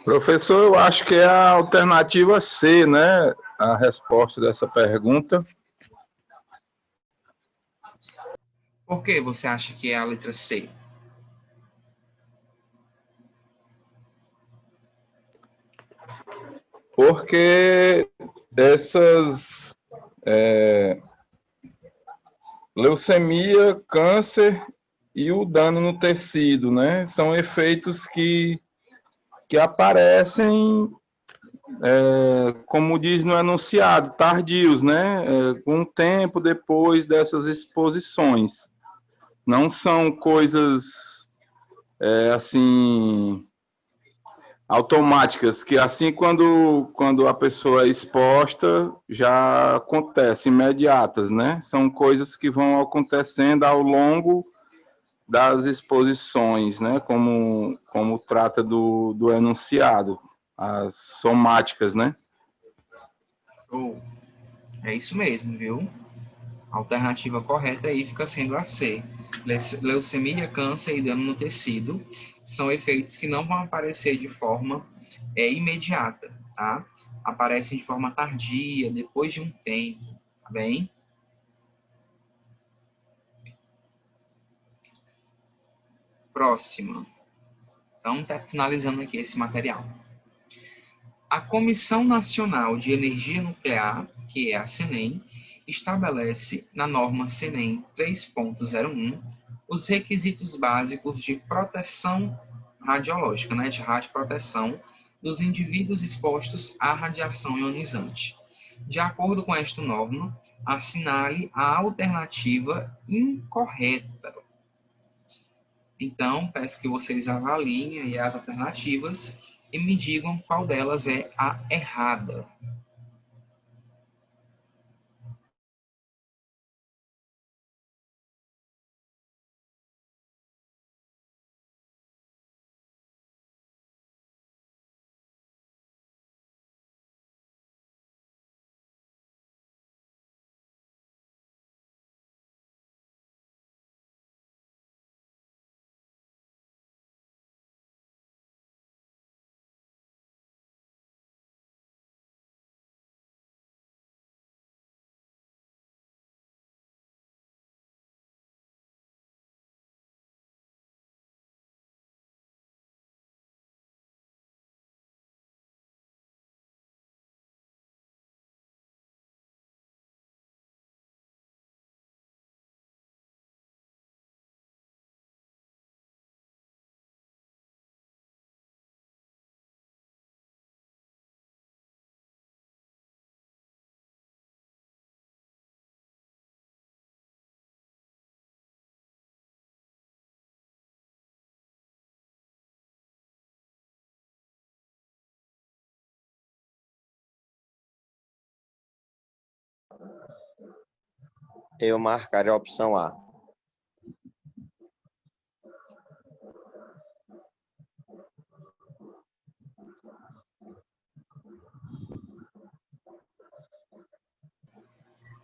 Professor, eu acho que é a alternativa C, né? A resposta dessa pergunta. Por que você acha que é a letra C? Porque essas leucemia, câncer e o dano no tecido, né? São efeitos que aparecem, como diz no enunciado, tardios, né? Um tempo depois dessas exposições. Não são coisas, assim, automáticas, que assim quando a pessoa é exposta, já acontece, imediatas, né? São coisas que vão acontecendo ao longo das exposições, né? Como trata do enunciado, as somáticas, né? Ou é isso mesmo, viu? A alternativa correta aí fica sendo a C. Leucemia, câncer e dano no tecido são efeitos que não vão aparecer de forma imediata, tá? Aparecem de forma tardia, depois de um tempo, tá bem? Próxima. Então, tá finalizando aqui esse material. A Comissão Nacional de Energia Nuclear, que é a CENEM, estabelece na norma CENEM 3.01 os requisitos básicos de proteção radiológica, né, de radioproteção dos indivíduos expostos à radiação ionizante. De acordo com esta norma, assinale a alternativa incorreta. Então, peço que vocês avaliem aí as alternativas e me digam qual delas é a errada. Eu marcaria a opção A.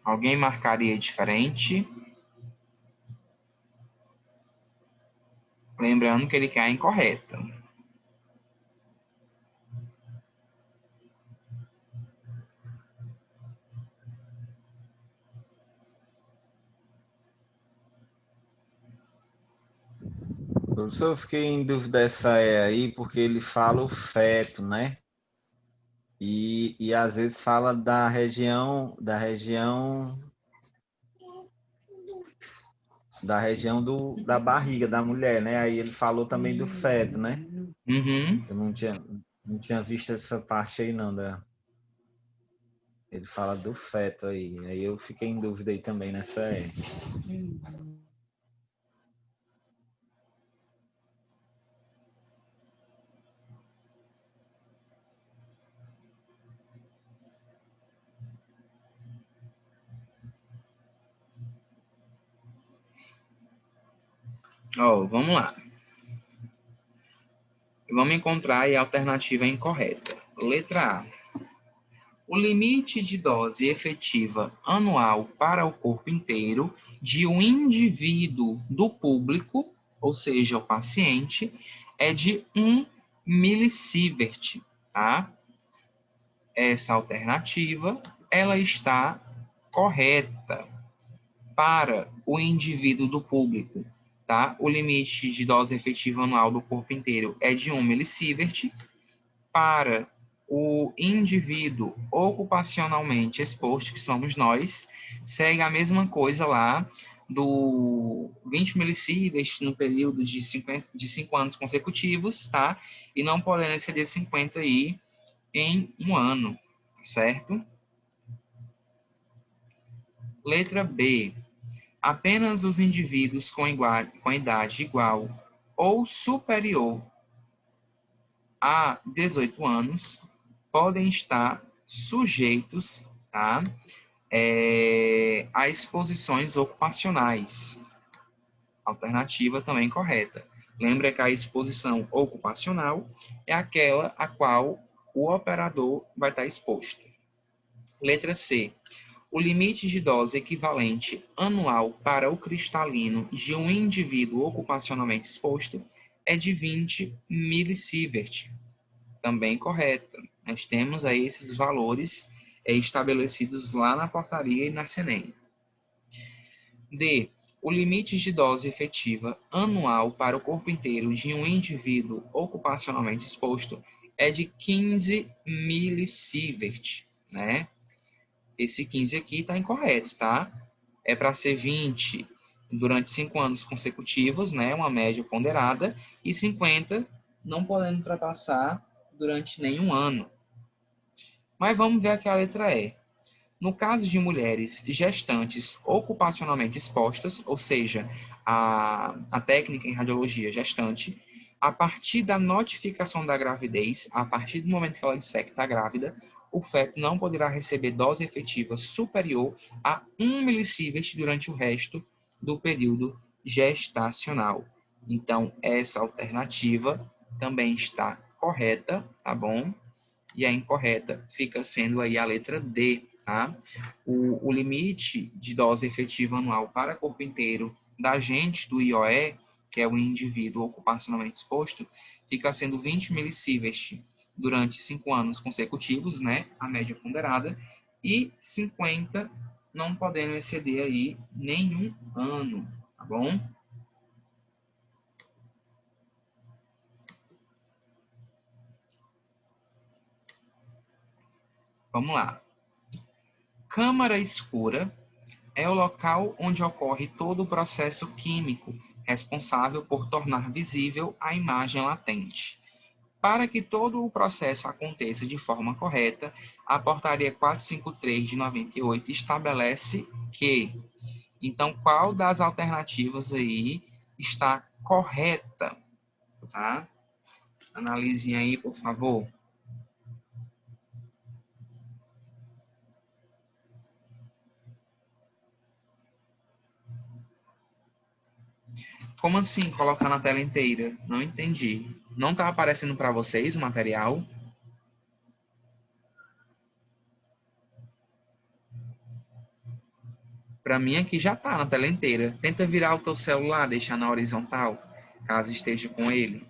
Alguém marcaria diferente? Lembrando que ele quer a incorreta. Professor, eu fiquei em dúvida essa aí, porque ele fala o feto, né? E às vezes fala da região da barriga da mulher, né? Aí ele falou também do feto, né? Uhum. Eu não tinha visto essa parte aí, não. Ele fala do feto aí. Aí eu fiquei em dúvida aí também nessa aí. Vamos lá. Vamos encontrar aí a alternativa incorreta. Letra A. O limite de dose efetiva anual para o corpo inteiro de um indivíduo do público, ou seja, o paciente, é de 1 milisievert, tá? Essa alternativa, ela está correta para o indivíduo do público, tá? O limite de dose efetiva anual do corpo inteiro é de 1 milisievert. Para o indivíduo ocupacionalmente exposto, que somos nós, segue a mesma coisa lá do 20 milisievert no período de 5 anos consecutivos, tá? E não podendo exceder 50 aí em um ano, certo? Letra B. Apenas os indivíduos com idade igual ou superior a 18 anos podem estar sujeitos, tá, a exposições ocupacionais. Alternativa também correta. Lembra que a exposição ocupacional é aquela a qual o operador vai estar exposto. Letra C. O limite de dose equivalente anual para o cristalino de um indivíduo ocupacionalmente exposto é de 20 milisievert. Também correto. Nós temos aí esses valores estabelecidos lá na portaria e na CNEM. D. O limite de dose efetiva anual para o corpo inteiro de um indivíduo ocupacionalmente exposto é de 15 milisievert, né? Esse 15 aqui está incorreto, tá? É para ser 20 durante 5 anos consecutivos, né? Uma média ponderada, e 50 não podendo ultrapassar durante nenhum ano. Mas vamos ver aqui a letra E. No caso de mulheres gestantes ocupacionalmente expostas, ou seja, a técnica em radiologia gestante, a partir da notificação da gravidez, a partir do momento que ela disser que está grávida, o feto não poderá receber dose efetiva superior a 1 milisievert durante o resto do período gestacional. Então, essa alternativa também está correta, tá bom? E a incorreta fica sendo aí a letra D, tá? O limite de dose efetiva anual para corpo inteiro da gente do IOE, que é o indivíduo ocupacionalmente exposto, fica sendo 20 milisievert durante 5 anos consecutivos, né? A média ponderada, e 50 não podendo exceder aí nenhum ano, tá bom? Vamos lá. Câmara escura é o local onde ocorre todo o processo químico responsável por tornar visível a imagem latente. Para que todo o processo aconteça de forma correta, a Portaria 453 de 98 estabelece que... Então, qual das alternativas aí está correta? Tá? Analisem aí, por favor. Como assim colocar na tela inteira? Não entendi. Não está aparecendo para vocês o material? Para mim aqui já está na tela inteira. Tenta virar o teu celular, deixar na horizontal, caso esteja com ele.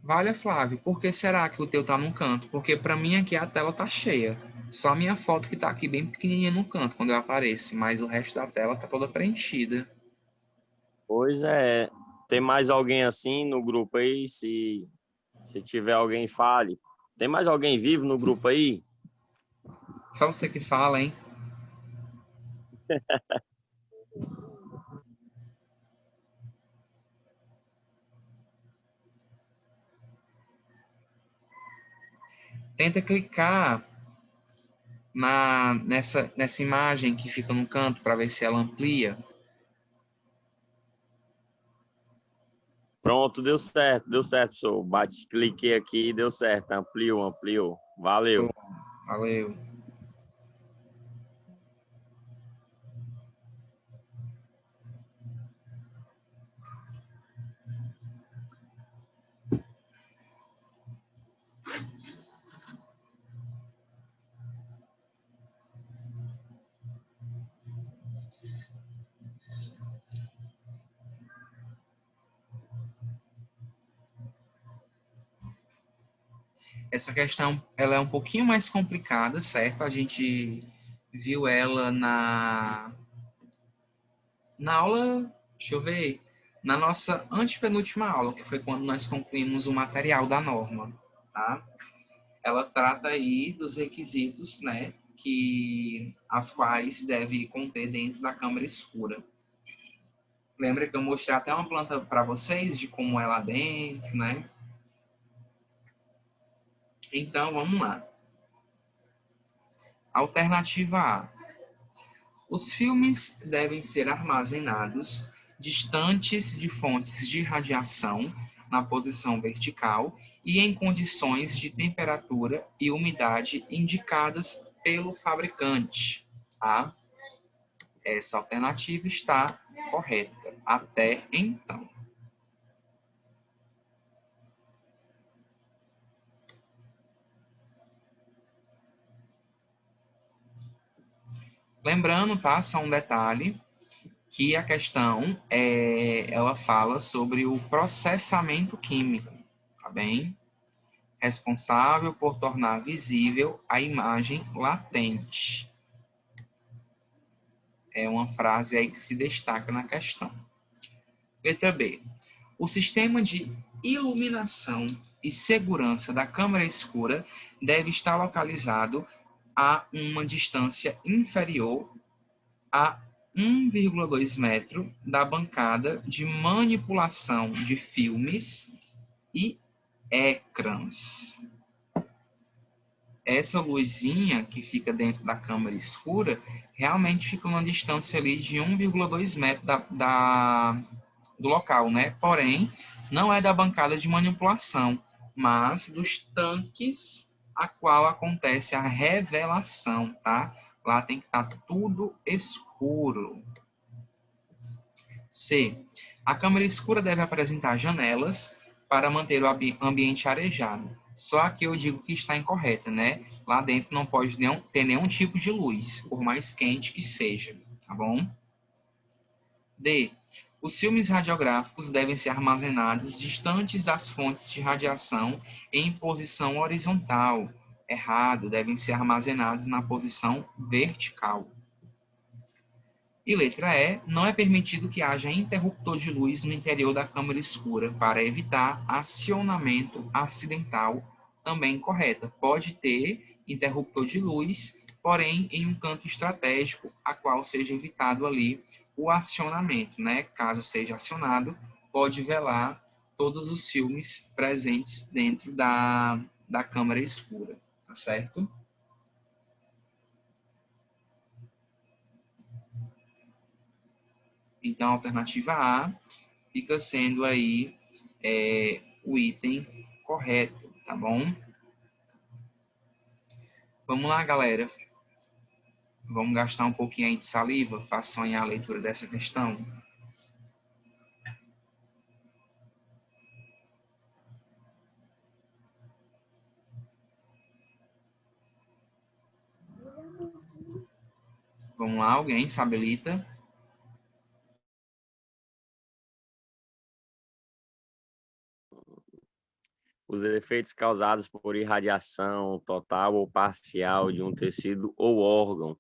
Vale, Flávio, por que será que o teu tá num canto? Porque para mim aqui a tela tá cheia. Só a minha foto que tá aqui bem pequenininha no canto quando eu apareço, mas o resto da tela tá toda preenchida. Pois é. Tem mais alguém assim no grupo aí? Se tiver alguém, fale. Tem mais alguém vivo no grupo aí? Só você que fala, hein? Tenta clicar nessa imagem que fica no canto para ver se ela amplia. Pronto, deu certo, professor. Cliquei aqui e deu certo. Ampliou. Valeu. Valeu. Essa questão ela é um pouquinho mais complicada, certo? A gente viu ela na aula, deixa eu ver, na nossa antepenúltima aula, que foi quando nós concluímos o material da norma, tá? Ela trata aí dos requisitos, né, as quais deve conter dentro da câmara escura. Lembra que eu mostrei até uma planta para vocês de como é lá dentro, né? Então, vamos lá. Alternativa A. Os filmes devem ser armazenados distantes de fontes de radiação na posição vertical e em condições de temperatura e umidade indicadas pelo fabricante. Tá? Essa alternativa está correta até então. Lembrando, tá? Só um detalhe, que a questão ela fala sobre o processamento químico, tá bem? Responsável por tornar visível a imagem latente. É uma frase aí que se destaca na questão. Letra B. O sistema de iluminação e segurança da câmara escura deve estar localizado a uma distância inferior a 1,2 metro da bancada de manipulação de filmes e ecrãs. Essa luzinha que fica dentro da câmara escura realmente fica uma distância ali de 1,2 metros do local, né? Porém, não é da bancada de manipulação, mas dos tanques a qual acontece a revelação, tá? Lá tem que estar tudo escuro. C. A câmara escura deve apresentar janelas para manter o ambiente arejado. Só aqui eu digo que está incorreta, né? Lá dentro não pode ter nenhum tipo de luz, por mais quente que seja, tá bom? D. Os filmes radiográficos devem ser armazenados distantes das fontes de radiação em posição horizontal. Errado, devem ser armazenados na posição vertical. E letra E, não é permitido que haja interruptor de luz no interior da câmara escura para evitar acionamento acidental, também correta. Pode ter interruptor de luz, porém em um canto estratégico, a qual seja evitado ali o acionamento, né? Caso seja acionado, pode velar todos os filmes presentes dentro da câmara escura, tá certo? Então, a alternativa A fica sendo aí o item correto, tá bom? Vamos lá, galera. Vamos gastar um pouquinho aí de saliva. Façam aí a leitura dessa questão. Vamos lá, alguém se habilita? Os efeitos causados por irradiação total ou parcial de um tecido ou órgão,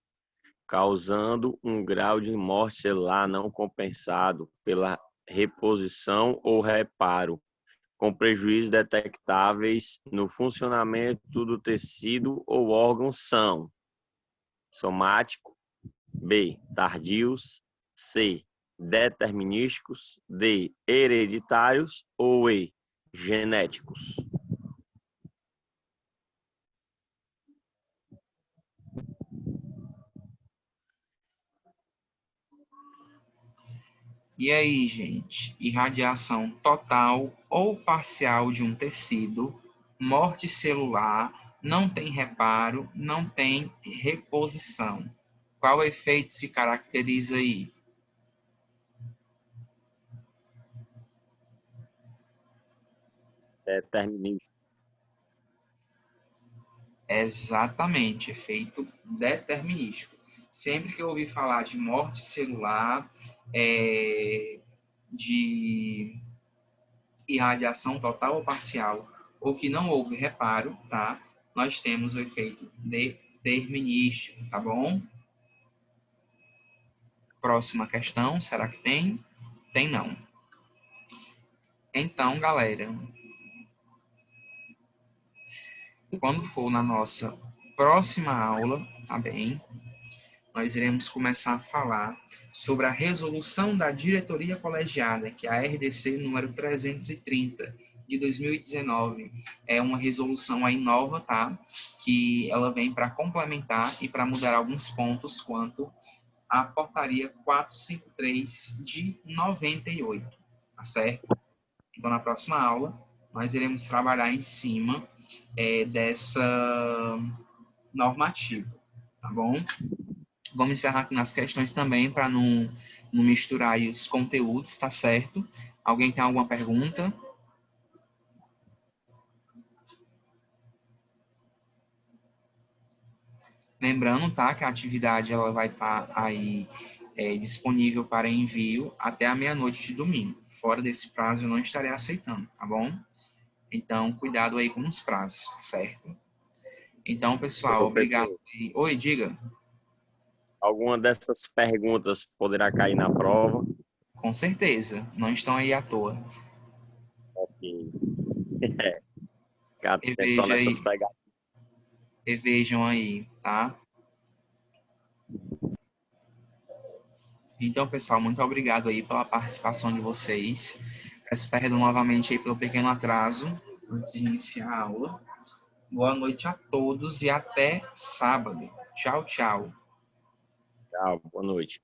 causando um grau de morte celular não compensado pela reposição ou reparo, com prejuízos detectáveis no funcionamento do tecido ou órgão são: somático, B, tardios, C, determinísticos, D, hereditários ou E, genéticos. E aí, gente? Irradiação total ou parcial de um tecido, morte celular, não tem reparo, não tem reposição. Qual efeito se caracteriza aí? Determinístico. Exatamente, efeito determinístico. Sempre que eu ouvi falar de morte celular, de irradiação total ou parcial, ou que não houve reparo, tá? Nós temos o efeito determinístico, tá bom? Próxima questão, será que tem? Tem não. Então, galera, quando for na nossa próxima aula, tá bem? Nós iremos começar a falar sobre a resolução da diretoria colegiada, que é a RDC número 330 de 2019. É uma resolução aí nova, tá? Que ela vem para complementar e para mudar alguns pontos quanto à portaria 453 de 98, tá certo? Então, na próxima aula, nós iremos trabalhar em cima dessa normativa, tá bom? Vamos encerrar aqui nas questões também, para não misturar aí os conteúdos, tá certo? Alguém tem alguma pergunta? Lembrando, tá, que a atividade ela vai estar aí disponível para envio até a meia-noite de domingo. Fora desse prazo eu não estarei aceitando, tá bom? Então, cuidado aí com os prazos, tá certo? Então, pessoal, obrigado. Oi, diga. Alguma dessas perguntas poderá cair na prova? Com certeza, não estão aí à toa. Ok. Ficar atenção Reveja aí, nessas pegadas. revejam aí, tá? Então, pessoal, muito obrigado aí pela participação de vocês. Peço perdão novamente aí pelo pequeno atraso antes de iniciar a aula. Boa noite a todos e até sábado. Tchau, tchau. Tchau, boa noite.